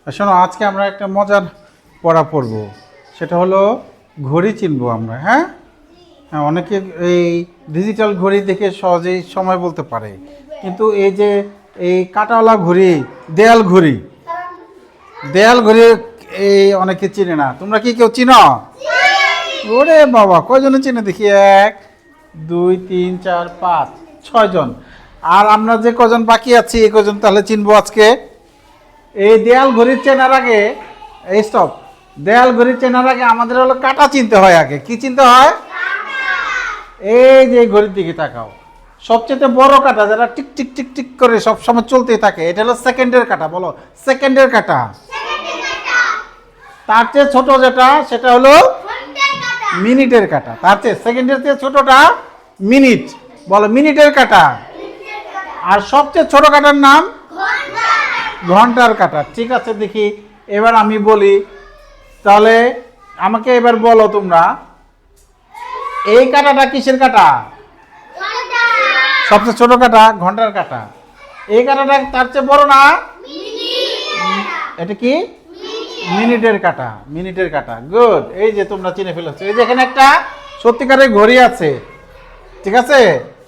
শোনো, আজকে আমরা একটা মজার পড়া পড়ব। সেটা হলো ঘড়ি চিনবো আমরা। হ্যাঁ হ্যাঁ, অনেকে এই ডিজিটাল ঘড়ি দেখে সহজেই সময় বলতে পারে, কিন্তু এই যে এই কাঁটাওয়ালা ঘড়ি, দেয়াল ঘড়ি এই অনেকে চিনে না। তোমরা কি কেউ চিনো? ওরে বাবা, কয়জনে চিনে দেখি? 1 2 3 4 5 6 জন। আর আমরা যে কজন বাকি আছি এই কজন তাহলে চিনবো আজকে। এই দেয়াল ঘড়ি চেনার আগে, এই স্টপ, দেয়াল ঘড়ি চেনার আগে আমাদের হলো কাঁটা চিনতে হয়। আগে কি চিনতে হয়? এই যে ঘড়ির দিকে তাকাও, সবচেয়ে বড় কাঁটা যেটা টিক টিক টিক টিক করে সবসময় চলতেই থাকে, এটা হলো সেকেন্ডের কাঁটা। বলো, সেকেন্ডের কাঁটা। তার চেয়ে ছোট যেটা সেটা হলো মিনিটের কাঁটা। তার চেয়ে সেকেন্ডের চেয়ে ছোটটা মিনিট। বলো, মিনিটের কাঁটা। আর সবচেয়ে ছোট কাঁটার নাম ঘন্টার কাঁটা। ঠিক আছে, দেখি এবার আমি বলি। তাহলে আমাকে এবার বলো তোমরা, এই কাঁটাটা কিসের কাঁটা? সবচেয়ে ছোট কাঁটা ঘন্টার কাঁটা। এই কাঁটাটা তার চেয়ে বড় না? এটা কি? মিনিটের কাঁটা। মিনিটের কাঁটা। গুড, এই যে তোমরা চিনে ফেলেছো। এই যে এখানে একটা সত্যিকারের ঘড়ি আছে। ঠিক আছে,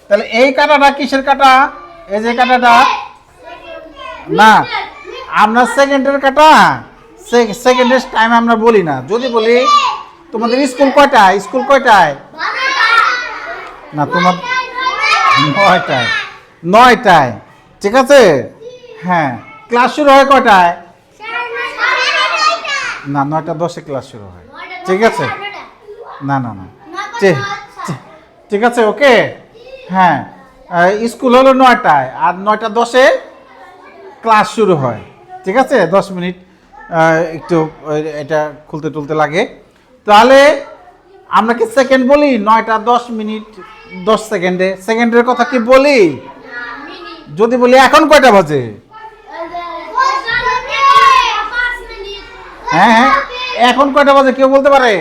তাহলে এই কাঁটাটা কিসের কাঁটা? এই যে কাঁটাটা না, আমরা সেকেন্ডের কাঁটা। সেকেন্ডের টাইম আমরা বলি না। যদি বলি তোমাদের স্কুল কয়টায়, স্কুল কয়টায়? না, তোমার 9টায়। 9টায়, ঠিক আছে। হ্যাঁ, ক্লাস শুরু হয় কয়টায়? না, 9:10 ক্লাস শুরু হয়। ঠিক আছে, না না না, ঠিক আছে, ওকে। হ্যাঁ, স্কুল হলো 9টায় আর 9:10 ক্লাস শুরু হয়। ঠিক আছে, 10 মিনিট একটু এটা খুলতে টুলতে লাগে। তাহলে আমরা কি সেকেন্ড বলি? 9:10 10 সেকেন্ডে। সেকেন্ডের কথা কি বলি? যদি বলি এখন কয়টা বাজে? হ্যাঁ হ্যাঁ, এখন কয়টা বাজে কেউ বলতে পারে?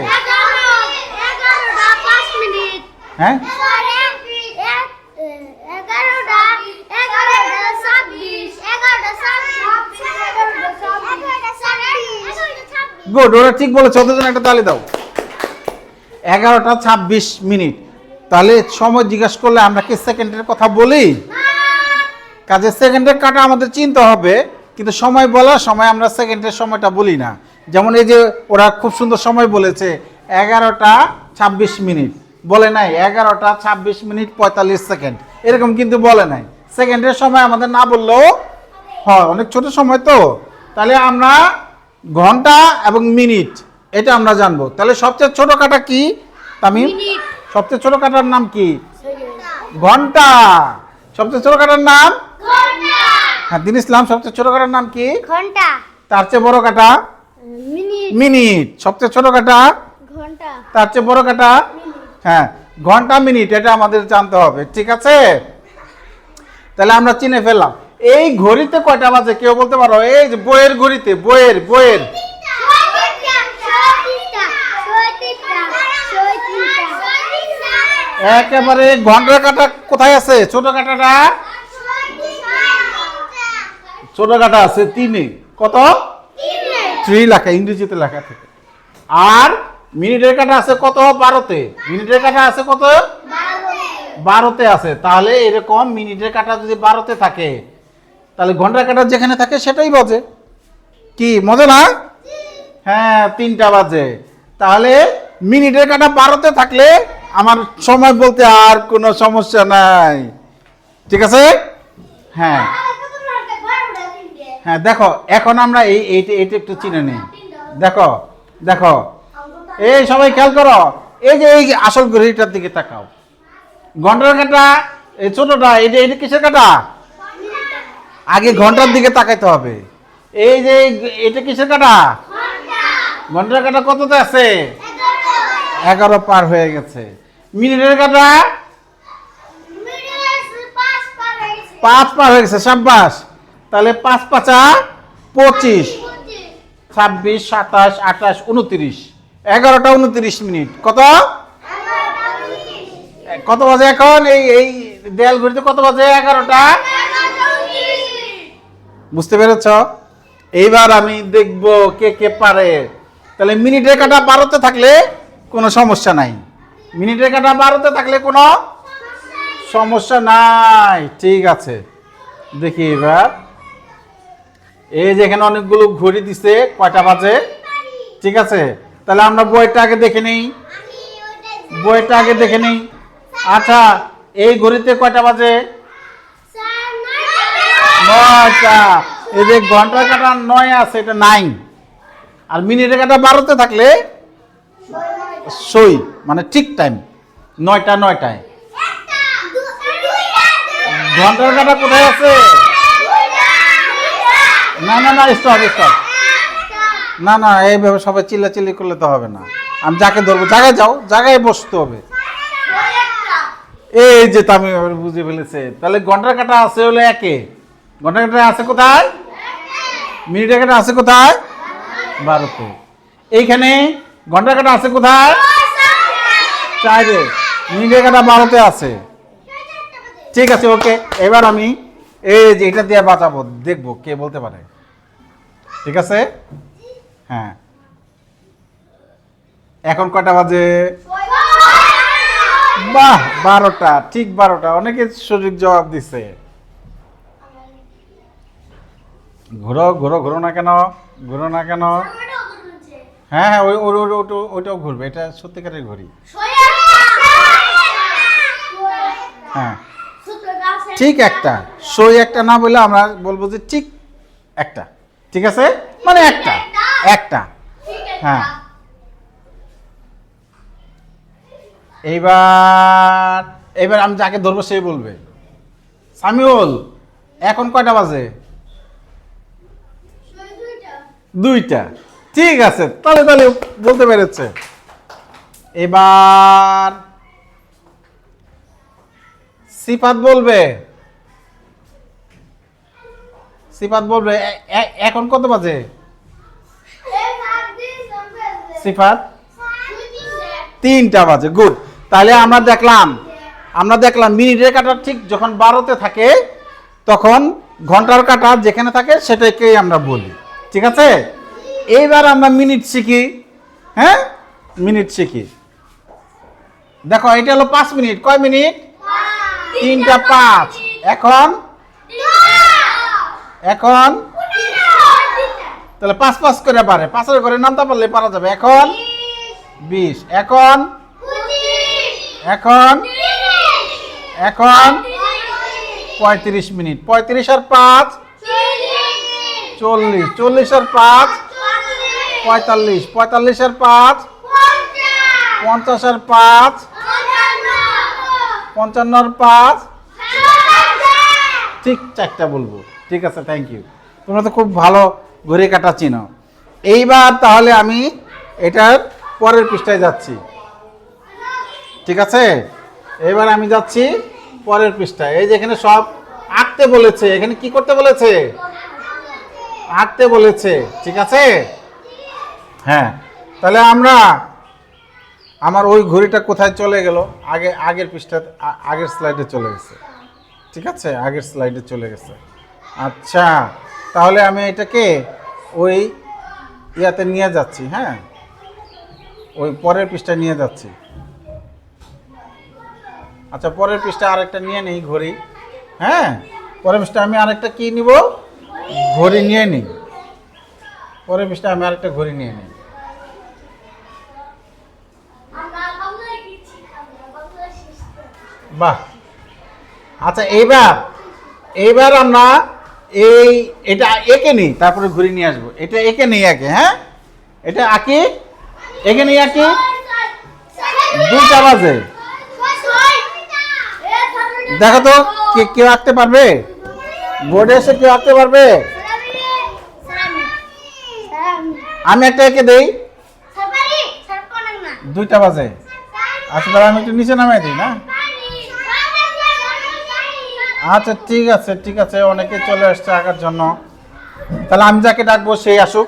হ্যাঁ, গুড, ওরা ঠিক বলেছে। ওদের জন্য একটা তালি দাও। 11:26। তাহলে সময় জিজ্ঞাসা করলে আমরা কি সেকেন্ডের কথা বলি? কাজে সেকেন্ডের কাটা আমাদের চিনতে হবে, কিন্তু সময় বলার সময় আমরা সেকেন্ডের সময়টা বলি না। যেমন এই যে ওরা খুব সুন্দর সময় বলেছে, 11:26 বলে নাই, 11:26 45 সেকেন্ড, এরকম কিন্তু বলে নাই। সেকেন্ডের সময় আমাদের না বললেও হয়, অনেক ছোট সময় তো। তাহলে আমরা ঘন্টা এবং মিনিট এটা আমরা জানবো। তাহলে সবচেয়ে ছোট কাটা কি তামিম? সবচেয়ে ছোট কাটার নাম কি? ঘন্টা। সবচেয়ে ছোট কাটার নাম হ্যাঁ, দিন ইসলাম, সবচেয়ে ছোট কাটার নাম কি? ঘন্টা। তার চেয়ে বড় কাটা মিনিট। সবচেয়ে ছোট কাটা ঘন্টা। তার চেয়ে বড় কাটা হ্যাঁ, ঘন্টা মিনিট, এটা আমাদের জানতে হবে। ঠিক আছে, তাহলে আমরা চিনে ফেললাম। এই ঘড়িতে কয়টা বাজে কেউ বলতে পারো? এই যে বইয়ের ঘড়িতে, বইয়ের একেবারে ঘন্টার কাটা কোথায় আছে? ছোট কাটাটা, ছোট কাটা আছে 3-এ। কত? 3 লেখা, ইংরেজিতে লেখা থাকে। আর মিনিটের কাটা আছে কত? 12-তে। মিনিটের কাটা আছে কত? 12-তে আছে। তাহলে এরকম মিনিটের কাটা যদি 12-তে থাকে, তাহলে ঘন্টার কাটা যেখানে থাকে সেটাই বাজে। কি মজা না? হ্যাঁ, 3টা বাজে। তাহলে মিনিটের কাটা 12-তে থাকলে আমার সময় বলতে আর কোনো সমস্যা নাই। ঠিক আছে। হ্যাঁ হ্যাঁ, দেখো এখন আমরা এইটা একটু চিনে নিই। দেখো দেখো, এই সবাই খেয়াল করো, এই যে এই আসল ঘড়িটার দিকে তাকাও। ঘন্টার কাটা এই ছোটটা, এটা কিসের কাটা? আগে ঘন্টার দিকে তাকাইতে হবে। এই যে এটা কিসের কাটা? ঘন্টার কাটা কততে আছে? 11 পার হয়ে গেছে। মিনিটের কাটা 5 পার হয়ে গেছে। সাব্বাস। তাহলে 5×5 = 25, 26, 27, 28, 29, 11:29। কত কত বাজে এখন? এই দেয়াল ঘড়িতে কত বাজে? 11টা। বুঝতে পেরেছ? এইবার আমি দেখব কে কে পারে। তাহলে মিনিটের কাটা 12তে থাকলে কোনো সমস্যা নাই, মিনিটের কাটা 12তে থাকলে কোনো সমস্যা নাই। ঠিক আছে, দেখি এবার এই যে এখানে অনেকগুলো ঘড়ি দিছে, কয়টা বাজে? ঠিক আছে, তাহলে আমরা বইটা আগে দেখে নেই, বইটা আগে দেখে নেই। আচ্ছা, এই ঘড়িতে কয়টা বাজে? 9টা। এই যে ঘন্টার কাটা 9 আছে, এটা 9। আর মিনিটের কাটা 12তে থাকলে সই, মানে ঠিক টাইম, 9টায়। ঘন্টার কাটা কোথায় আছে? না না না, স্টপ স্টপ, না না, এইভাবে সবাই চিল্লাচিল্লি করলে তো হবে না। আমি যাকে ধরবো, জায়গায় যাও, জায়গায় বসতে হবে। এই যে আমি বুঝে ফেলেছে, তাহলে ঘন্টার কাটা আছে হলো 1-এ, ঘন্টার কাটা আছে কোথায়? মিনিটের কাটা আছে কোথায়? 12তে। এইখানে ঘন্টার কাটা আছে কোথায়? 4-এ। মিনিটের কাটা 12তে আছে। ঠিক আছে, ওকে। এবার আমি এই যে এটা দিয়ে বাঁচাবো, দেখবো কে বলতে পারে। ঠিক আছে, হ্যাঁ। এখন কয়টা বাজে? বাহ, 12টা, ঠিক 12টা। অনেকে সঠিক জবাব দিছে। ঘোরো ঘোরো, ঘোরো না কেন, ঘোরো না কেন? হ্যাঁ হ্যাঁ, ওইটাও ঘুরবে, এটা সত্যিকারের ঘড়ি। হ্যাঁ, ঠিক একটা, সই একটা না বলে আমরা বলবো যে ঠিক একটা। ঠিক আছে, মানে একটা একটা। হ্যাঁ, এইবার এইবার আমি যাকে ধরবো সেই বলবে। সামিউল, এখন কয়টা বাজে? 2টা। ঠিক আছে, তাহলে তাহলে বলতে পেরেছে। এবার সিফাত বলবে, সিফাত বলবে এখন কত বাজে? সিফাত 3টা বাজে। গুড। তাহলে আমরা দেখলাম মিনিটের কাটা ঠিক যখন 12তে থাকে, তখন ঘন্টার কাটা যেখানে থাকে সেটাকেই আমরা বলি। ঠিক আছে, এইবার আমরা মিনিট শিখি। হ্যাঁ, মিনিট শিখি। দেখো, এটা হলো 5 মিনিট। কয় মিনিট? 3টা 5। এখন তাহলে 5 করে পারে, 5-এর ঘরে নামতে পারলে পারা যাবে। এখন 20, এখন 35 মিনিট। 35 আর 5 40, 40 আর 5 45, 45 আর 5 50 আর 5 55 আর 5 ঠিক 4টা বলবো। ঠিক আছে, থ্যাংক ইউ। তোমরা তো খুব ভালো ঘড়ি কাটা চিনো। এইবার তাহলে আমি এটার পরের পৃষ্ঠায় যাচ্ছি। ঠিক আছে, এবার আমি যাচ্ছি পরের পৃষ্ঠায়। এই যে এখানে সব আঁকতে বলেছে, এখানে কি করতে বলেছে? আঁকতে বলেছে। ঠিক আছে, হ্যাঁ। তাহলে আমার ওই ঘড়িটা কোথায় চলে গেল? আগের পৃষ্ঠা, আগের স্লাইডে চলে গেছে। ঠিক আছে, আগের স্লাইডে চলে গেছে। আচ্ছা, তাহলে আমি এটাকে ওই ইয়াতে নিয়ে যাচ্ছি। হ্যাঁ, ওই পরের পৃষ্ঠায় নিয়ে যাচ্ছি। আচ্ছা, পরের পৃষ্ঠা আরেকটা নিয়ে নেই ঘড়ি। হ্যাঁ, পরের পৃষ্ঠা আমি আরেকটা কি নিব? ঘড়ি নিয়ে নিই। পরের পৃষ্ঠা আমি আরেকটা ঘড়ি নিয়ে নিই। বাহ। আচ্ছা, এইবার আমরা এটা এঁকে নিই, তারপরে ঘুরে নিয়ে আসবো। এটা এঁকে নিই আগে। হ্যাঁ, এটা আঁকি, এঁকে নিই আঁকি। 2টা বাজে। দেখো তো, কেউ আঁকতে পারবে? বোর্ডে এসে কেউ আঁকতে পারবে? আমি একটা এঁকে দেই। 2টা বাজে। আচ্ছা, তাহলে আমি একটু নিচে নামাই দিই না? আচ্ছা, ঠিক আছে ঠিক আছে, অনেকে চলে আসছে আঁকার জন্য। তাহলে আমি যাকে ডাকবো সেই আসুক।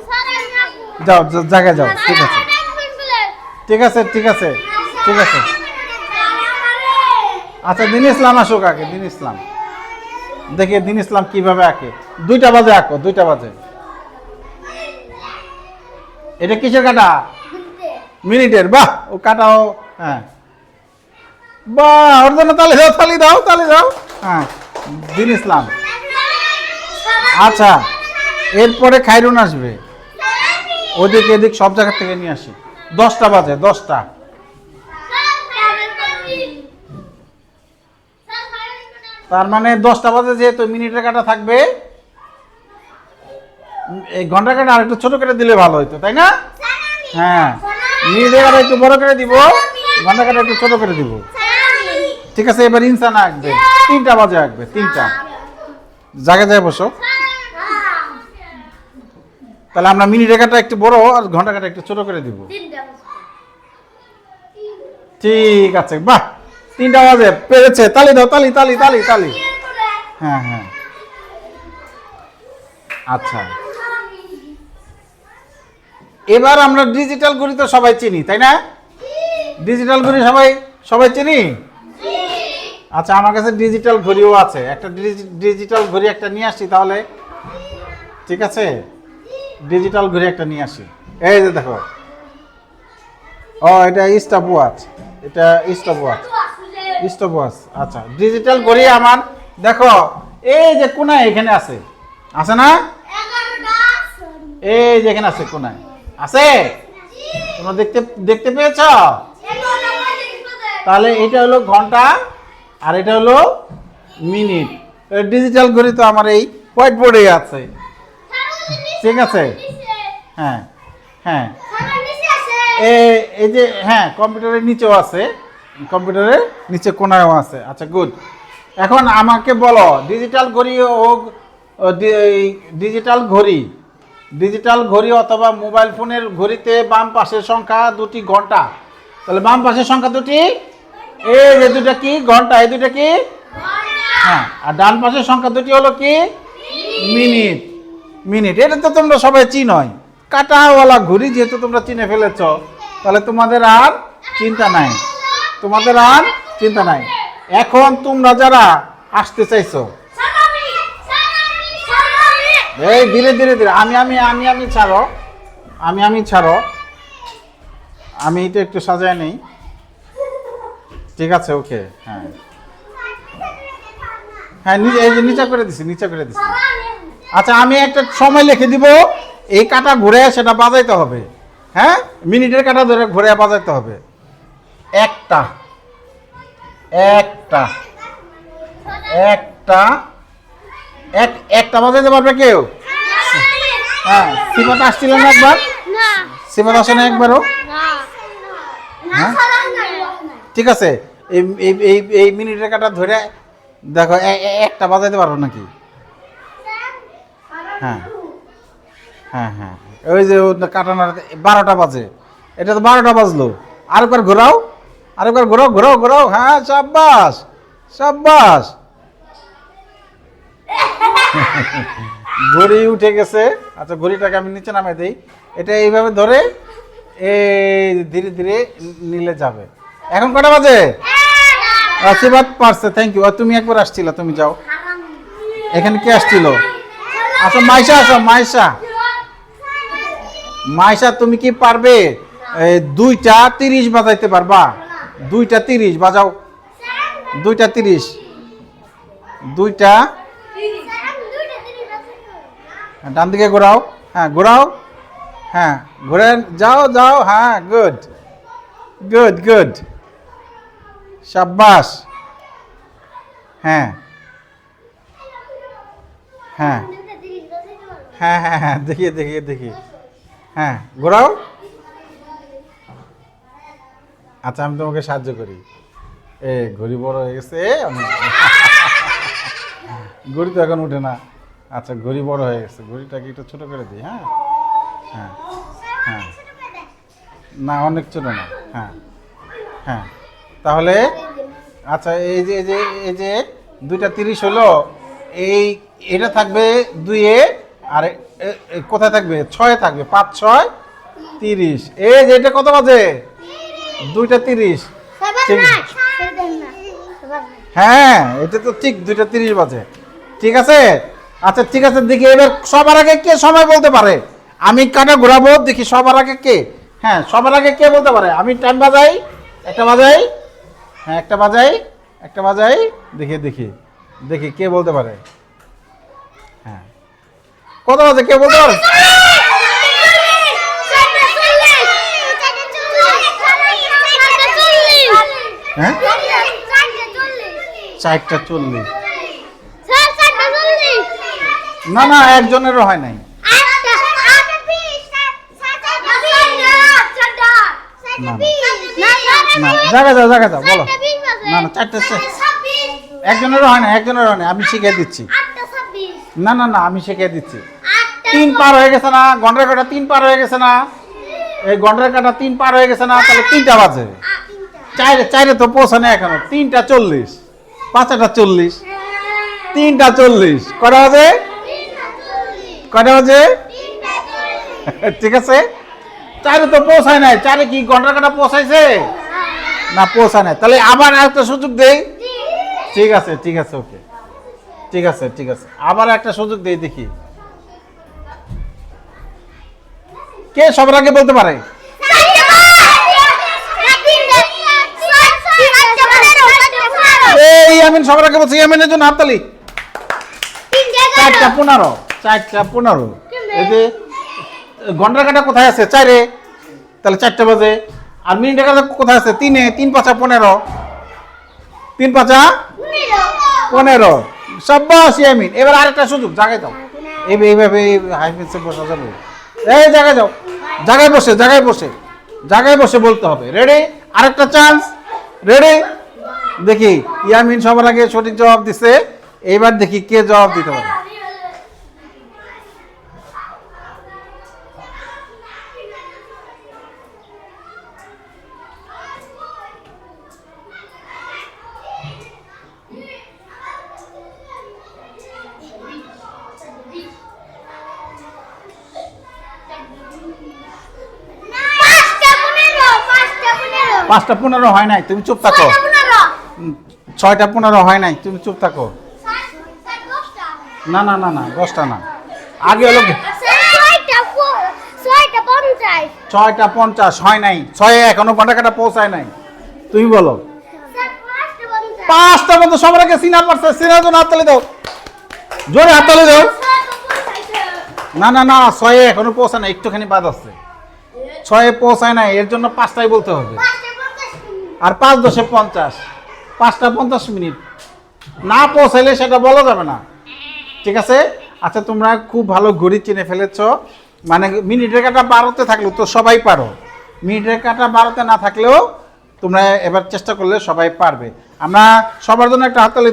যাও, জায়গায় যাও। ঠিক আছে ঠিক আছে ঠিক আছে ঠিক আছে। আচ্ছা, দিন ইসলাম আসুক আগে। দিন ইসলাম, দেখি দিন ইসলাম কিভাবে আঁকে। 2টা বাজে আঁকো, 2টা বাজে। এটা কিসের কাটা? মিনিটের। বাহ, ও কাটাও। হ্যাঁ, বাহ, ওর জন্য তালি দাও, তালি দাও, তালি দাও। হ্যাঁ, দিন ইসলাম। আচ্ছা, এরপরে খাইরুন আসবে। ওদিক এদিক সব জায়গা থেকে নিয়ে আসি। 10টা বাজে, 10টা। তার মানে 10টা বাজে যেহেতু মিনিটের কাটা থাকবে, এই ঘন্টা কাটা আর একটু ছোট করে দিলে ভালো হতো, তাই না? হ্যাঁ, মিনিটের কাটা একটু বড় করে দিব, ঘন্টা কাটা একটু ছোট করে দিব। ঠিক আছে, এবার ইনসান আসবে। 3টা বাজে আসবে, 3টা। জায়গা যায় বসো। তাহলে আমরা মিনিটের কাটা একটু বড় আর ঘন্টা কাটা একটু ছোট করে দিব। ঠিক আছে, বাহ, 3টা বাজে, পেরেছে। তালি দাও, তালি, তালি, তালি, তালি। হ্যাঁ, হ্যাঁ। আচ্ছা, এবার আমরা ডিজিটাল ঘড়ি তো সবাই চিনি, তাই না? ডিজিটাল ঘড়ি সবাই সবাই চিনি। আচ্ছা, আমার কাছে ডিজিটাল ঘড়িও আছে। একটা ডিজিটাল ঘড়ি একটা নিয়ে আসি তাহলে। ঠিক আছে, ডিজিটাল ঘড়ি একটা নিয়ে আসি। এই যে দেখো, ও এটা স্টপ ওয়াচ, এটা স্টপ ওয়াচ, স্টপ ওয়াচ। আচ্ছা, ডিজিটাল ঘড়ি আমার দেখো এই যে কোনায় এখানে আছে, আছে না? এই যে এখানে আছে, কোনায় আছে। তোমরা দেখতে দেখতে পেয়েছ? তাহলে এটা হলো ঘন্টা আর এটা হলো মিনিট। ডিজিটাল ঘড়ি তো আমার এই হোয়াইট বোর্ডে আছে। ঠিক আছে, হ্যাঁ, হ্যাঁ, এই যে, হ্যাঁ, কম্পিউটারের নিচেও আছে, কম্পিউটারের নিচে কোনায়ও আছে। আচ্ছা, গুড। এখন আমাকে বলো, ডিজিটাল ঘড়ি ও ডিজিটাল ঘড়ি, ডিজিটাল ঘড়ি অথবা মোবাইল ফোনের ঘড়িতে বাম পাশের সংখ্যা দুটি ঘন্টা। তাহলে বাম পাশের সংখ্যা দুটি, এই যে দুটা কি ঘন্টা, এই দুটা কি? হ্যাঁ, আর ডান পাশের সংখ্যা দুটি হলো কি? মিনিট। মিনিট, এটা তো তোমরা সবাই চিনোই। কাটাওয়ালা ঘড়ি যেহেতু তোমরা চিনে ফেলেছ, তাহলে তোমাদের আর চিন্তা নাই, তোমাদের আর চিন্তা নাই। এখন তোমরা যারা আসতে চাইছো, এই ধীরে ধীরে ধীরে, আমি ছাড়ো, আমি ছাড়ো, আমি এটা একটু সাজায় নেই। ঠিক আছে, ওকে। হ্যাঁ, হ্যাঁ, এই যে নিচে করে দিছি, নিচে করে দিছি। আচ্ছা, আমি একটা সময় লিখে দিব, এই কাটা ঘুরে সেটা বাজাইতে হবে। হ্যাঁ, মিনিটের কাটা ধরে ঘুরে বাজাইতে হবে। একটা, একটা, একটা, একটা বাজাইতে পারবে কেউ? হ্যাঁ, সিফাত আসছিল না একবার? সিফাত আসে না একবারও? হ্যাঁ, ঠিক আছে। এই মিনিটের কাটা ধরে দেখো, একটা বাজাইতে পারবো নাকি? হ্যাঁ, হ্যাঁ, হ্যাঁ, ওই যে কাটানোর 12টা বাজে, এটা তো 12টা বাজলো। আরেকবার ঘোরাও, আরেকবার ঘোরাও, ঘোরাও, ঘোরাও। হ্যাঁ, সাব্বাস, সাব্বাস। ঘড়ি উঠে গেছে। আচ্ছা, ঘড়িটাকে আমি নিচে নামাই দিই। এটা এইভাবে ধরে এই ধীরে ধীরে নিলে যাবে। এখন কটা বাজে? আশীর্বাদ পারছে, থ্যাংক ইউ। তুমি একবার আসছিল, তুমি যাও। এখানে কে আসছিল? আচ্ছা, মাইশা আসো, মাইশা। মাইশা, তুমি কি পারবে 2টা 30 বাজাইতে পারবা? 2টা 30 বাজাও, 2টা 30, 2টা। ডান দিকে ঘোরাও, হ্যাঁ, ঘোরাও, হ্যাঁ, ঘুরে যাও, যাও। হ্যাঁ, গুড, গুড, গুড, সাব্বাস। হ্যাঁ, হ্যাঁ, হ্যাঁ, হ্যাঁ, হ্যাঁ, দেখি, দেখি, দেখি। হ্যাঁ, ঘোরাও। আচ্ছা, আমি তোমাকে সাহায্য করি। ঘড়ি বড় হয়ে গেছে অনেক। ঘড়ি তো এখন উঠে না। আচ্ছা, ঘড়ি বড় হয়ে গেছে, ঘড়িটাকে একটু ছোট করে দিই। হ্যাঁ, হ্যাঁ, হ্যাঁ, না, অনেক ছোট না। হ্যাঁ, হ্যাঁ, তাহলে আচ্ছা, এই যে 2টা 30 হলো। এটা থাকবে 2-এ, আর কোথায় থাকবে? 6-এ থাকবে। 5, 6, 30। এই যে এটা কত বাজে? 2টা 30। হ্যাঁ, এটা তো ঠিক 2টা 30 বাজে। ঠিক আছে। আচ্ছা, ঠিক আছে, দেখি এবার সবার আগে কে সময় বলতে পারে? আমি কাটা ঘোরাবো, দেখি সবার আগে কে। হ্যাঁ, সবার আগে কে বলতে পারে। আমি টাইম বাজাই, একটা বাজাই, হ্যাঁ একটা বাজাই, একটা বাজাই, দেখি দেখি দেখি কে বলতে পারে। হ্যাঁ, কত বাজে কে বলতে পারে? হ্যাঁ, 4:40। না না, একজনেরও হয় নাই। না, জায়গা যাও, জায়গা যাও, বলো। না না, 4টা, একজনেরও হয় না, একজনেরও হয় না। আমি শিখিয়ে দিচ্ছি। না না না, আমি শিখিয়ে দিচ্ছি। 3 পার হয়ে গেছে না? গন্ডার কাটা 3 পার হয়ে গেছে না? এই গন্ডার কাটা 3 পার হয়ে গেছে না? তাহলে 3টা বাজে। চাইরে তো পৌঁছানো এখনো। 3:40, 5:40, 3:40। কটা বাজে? কটা বাজে? ঠিক আছে, চাইরে তো পৌঁছায় নাই। চাইরে কি গন্ডার কাটা পৌঁছাইছে? না, পৌঁছায় নাই। তাহলে আবার একটা সুযোগ দেই। ঠিক আছে, ঠিক আছে, ওকে, ঠিক আছে, ঠিক আছে, আবার একটা সুযোগ দেই, দেখি কে সবার আগে বলতে পারে। এই আমিন সবার আগে বলছি, আমিনের জন্য হাততালি। 4:15, 4:15। এই যে ঘন্টার কাটা কোথায় আছে? 4-এ, তাহলে 4টা বাজে। আর মিনিটের কাটা কোথায় আছে? 3-এ, 3-5-15, 3-5-15। সাব্বাস ইয়ামিন। এবার আরেকটা সুযোগ, জায়গায় দাও। এইভাবে হাই পেন্সে বসা যাবে? এই জায়গায় যাও, জায়গায় বসে, জায়গায় বসে, জায়গায় বসে বলতে হবে। রেডি? আরেকটা চান্স। রেডি? দেখি ইয়ামিন সবার আগে সঠিক জবাব দিছে। এইবার দেখি কে জবাব দিতে পারে। পাঁচটা 15 হয় নাই, তুমি চুপ থাকো। 6:15 হয় নাই, তুমি চুপ থাকো। না না না না, 10টা না, আগে হলো 6:50 হয় নাই। 6-এ এখনো ঘন্টা কাটা পৌঁছায় নাই। তুমি বলো। 5টা মতো সবার আগে সিনা পারছে। সিনার জন্য হাততালি দাও, জোরে হাততালি দাও। না না না, 6-এ এখনো পৌঁছায় নাই, একটুখানি বাদ আছে। 6-এ পৌঁছায় নাই, এর জন্য 5টাই বলতে হবে। আর 5-10-50, 5:50 না পৌঁছাইলে সেটা বলা যাবে না। ঠিক আছে, আচ্ছা তোমরা খুব ভালো ঘড়ি চিনে ফেলেছ। মানে মিনিটের কাটা 12তে থাকলেও তো সবাই পারো, মিনিটের কাটা 12তে না থাকলেও তোমরা এবার চেষ্টা করলে সবাই পারবে। আমরা সবার জন্য একটা হাততালি।